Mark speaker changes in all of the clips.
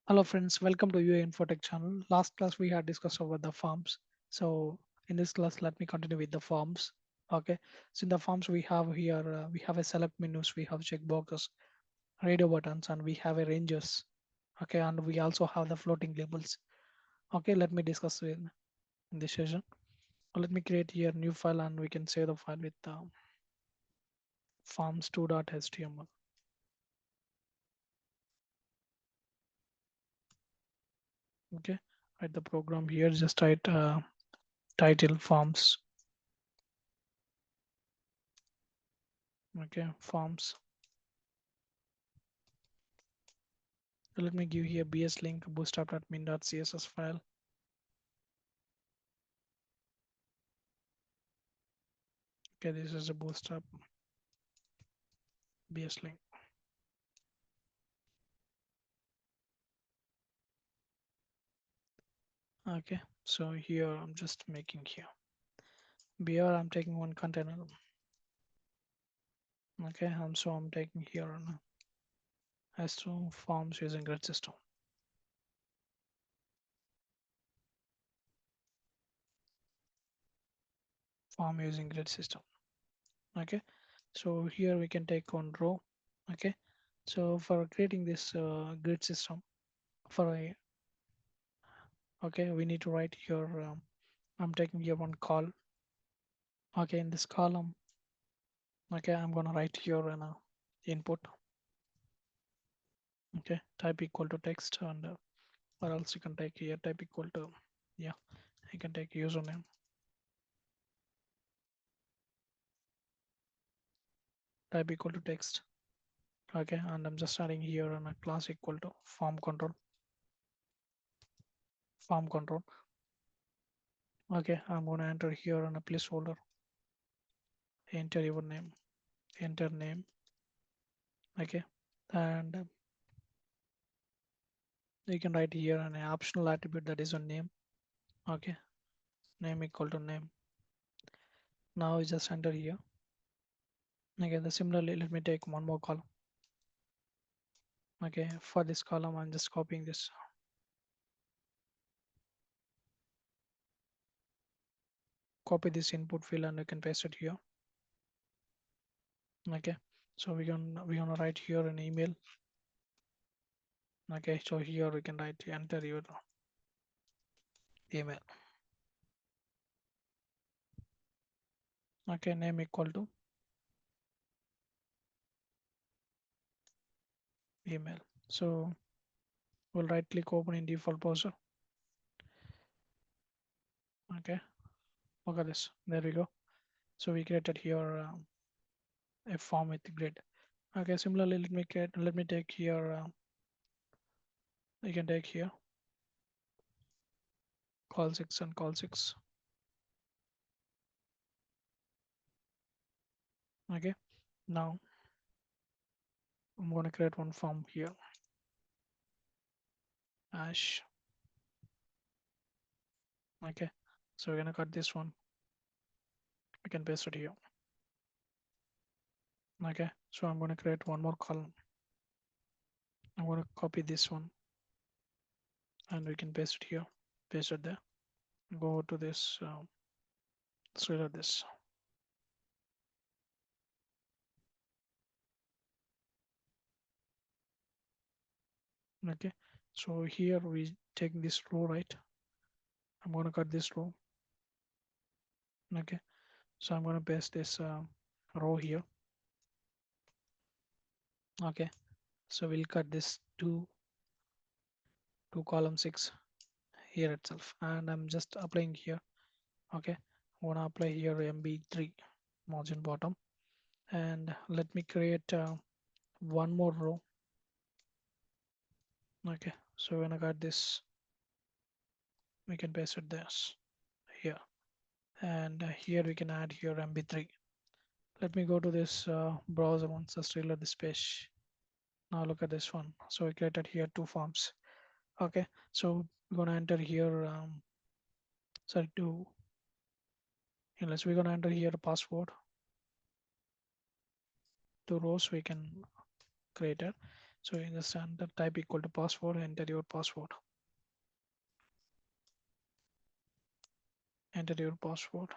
Speaker 1: Hello friends, welcome to UA Infotech channel. Last class we had discussed about the forms. So in this class, let me continue with the forms. Okay, so in the forms we have here, we have a select menus, we have checkboxes, radio buttons, and we have a ranges. Okay, and we also have the floating labels. Okay, let me discuss in this session. Let me create here new file and we can save the file with forms2.html. Okay, write the program here, just write title forms. Okay, forms. So let me give here bs link bootstrap.min.css file. Okay, this is a bootstrap bs link. Okay, so here I'm just making here br, I'm taking one container. Okay, so I'm taking here on as to forms using grid system. Form using grid system. Okay, so here we can take one row. Okay, so for creating this grid system for a, okay, we need to write here, I'm taking here one call. Okay, in this column, okay, I'm gonna write here an input. Okay, type equal to text, and or else you can take here type equal to, yeah, you can take username, type equal to text. Okay, and I'm just adding here a class equal to form control. Okay, I'm going to enter here on a placeholder, enter your name, enter name. Okay, and you can write here an optional attribute that is a name. Okay, name equal to name. Now you just enter here. Okay, similarly, let me take one more column. Okay, for this column, I'm just copying this. Copy this input field and you can paste it here. Okay, so we're gonna write here an email. Okay, so here we can write enter your email. Okay, name equal to email. So we'll right click open in default browser. Okay, look at this, there we go. So we created here a form with grid. Okay, similarly, let me take here, you can take here call 6 and call 6. Okay, now I'm going to create one form here, hash. Okay, so we're going to cut this one, we can paste it here. Okay, so I'm going to create one more column. I'm going to copy this one and we can paste it here, paste it there. Go to this, let's reload this. Okay, so here we take this row, right? I'm going to cut this row. Okay, so I'm going to paste this row here. Okay, so we'll cut this to column 6 here itself, and I'm just applying here. Okay, I want to apply here MB3 margin bottom, and let me create one more row. Okay, so when I got this, we can paste it this here, and here we can add here MB3. Let me go to this browser once, just reload this page. Now look at this one. So we created here two forms. Okay, so we're gonna enter here, sorry, unless we're gonna enter here a password. Two rows we can create it. So in the standard type equal to password, enter your password. Enter your password.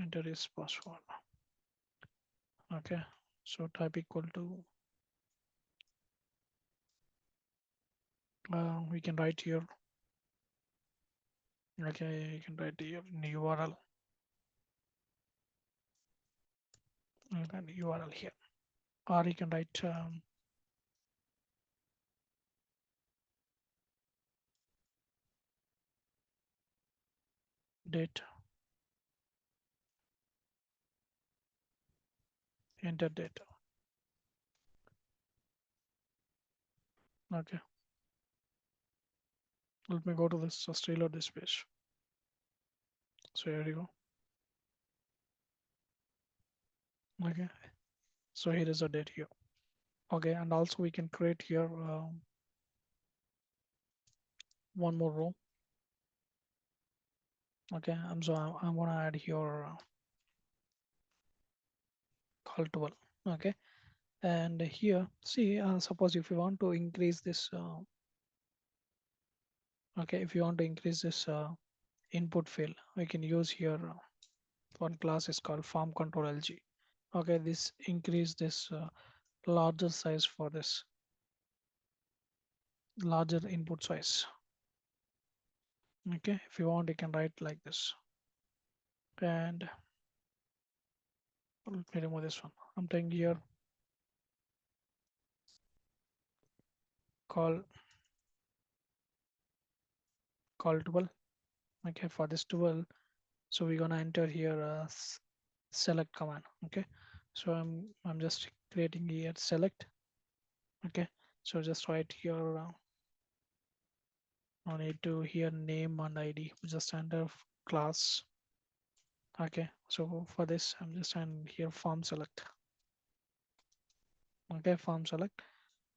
Speaker 1: Enter his password. Okay. So type equal to we can write here. Okay, you can write here in URL and URL here, or you can write date. Enter date. Okay. Let me go to this. Just reload this page. So here you go. Okay. So here is the date here. Okay, and also we can create here one more row. Okay, I'm gonna add here call 12. Okay, and here see suppose if you want to increase this okay, if you want to increase this input field, we can use here one class is called form control LG. Okay, this increase this larger size for this larger input size. Okay, if you want you can write like this, and let me remove this one. I'm taking here call 12. Okay, for this 12, so we're gonna enter here select command. Okay, so I'm just creating here select. Okay, so just write here I need to here name and ID, just enter class. Okay, so for this I'm just on here form select. Okay, form select.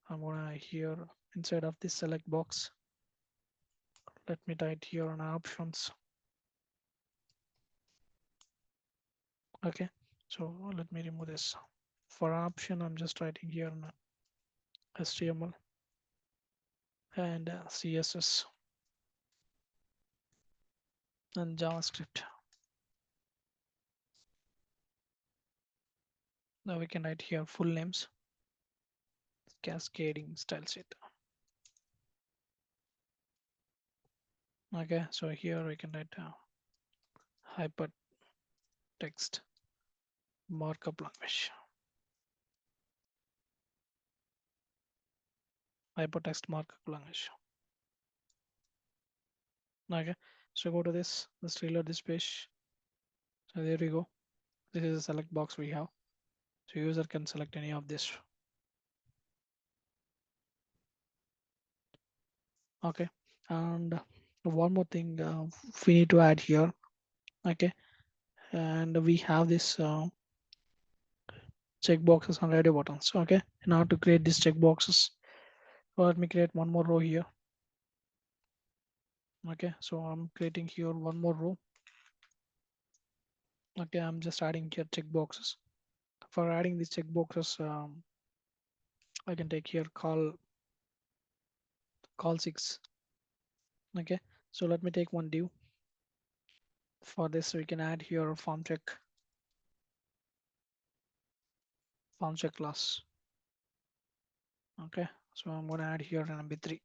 Speaker 1: I'm gonna here inside of this select box, let me type here on options. Okay, so let me remove this. For option I'm just writing here on HTML and CSS and JavaScript. Now we can write here full names, cascading style sheet. Okay, so here we can write hypertext markup language. Hypertext markup language. Okay, so go to this, let's reload this page. So there we go. This is a select box we have. So user can select any of this. Okay, and one more thing we need to add here. Okay, and we have this check boxes and radio buttons. Okay, in order to create these check boxes, so let me create one more row here. Okay, so I'm creating here one more row. Okay, I'm just adding here check boxes. For adding these check boxes, I can take here call 6. Okay, so let me take one div. For this, we can add here form check class. Okay, so I'm gonna add here an mb3.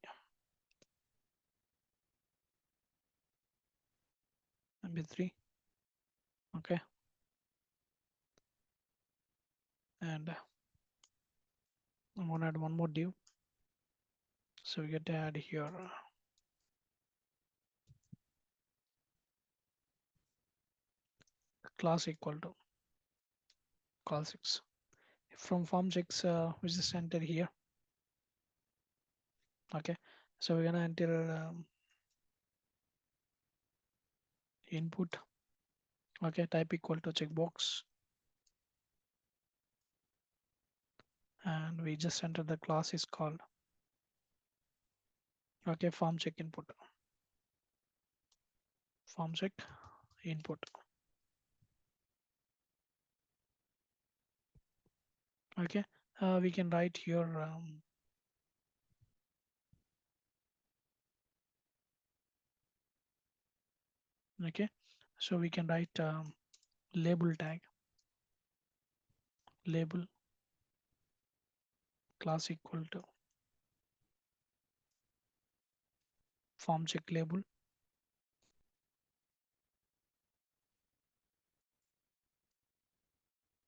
Speaker 1: mb3. Okay, and I'm gonna add one more div. So we get to add here class equal to call 6. From form checks, we just enter here. Okay, so we're gonna enter input. Okay, type equal to checkbox, and we just enter the class is called. Okay, form check input. Form check input. Okay, we can write here. Okay, so we can write label tag, label class equal to form check label,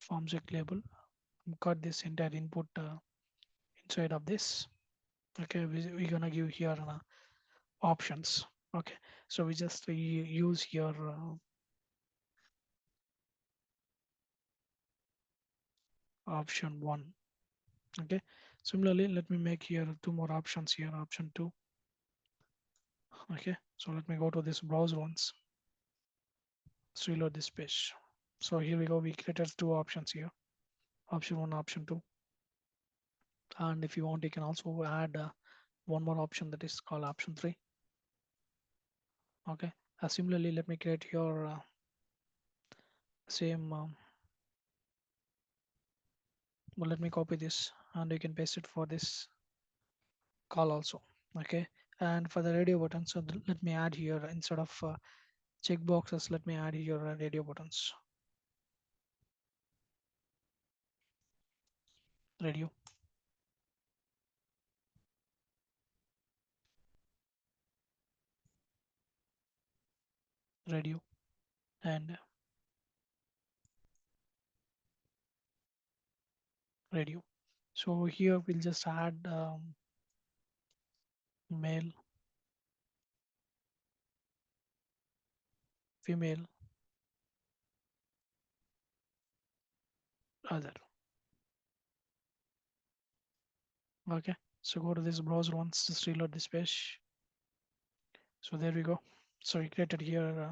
Speaker 1: form check label. Got this entire input inside of this. Okay, we're gonna give here options. Okay, so we just use here option one. Okay, similarly, let me make here two more options here, option two. Okay, so let me go to this browse once. So reload this page. So here we go. We created two options here, option one, option two. And if you want, you can also add one more option that is called option three. Okay. Similarly, let me create your same. Well, let me copy this, and you can paste it for this call also. Okay. And for the radio button, so let me add here instead of checkboxes. Let me add here radio buttons. Radio, radio, and radio. So here we'll just add male, female, other. Okay. So go to this browser once, just reload this page. So there we go. So we created here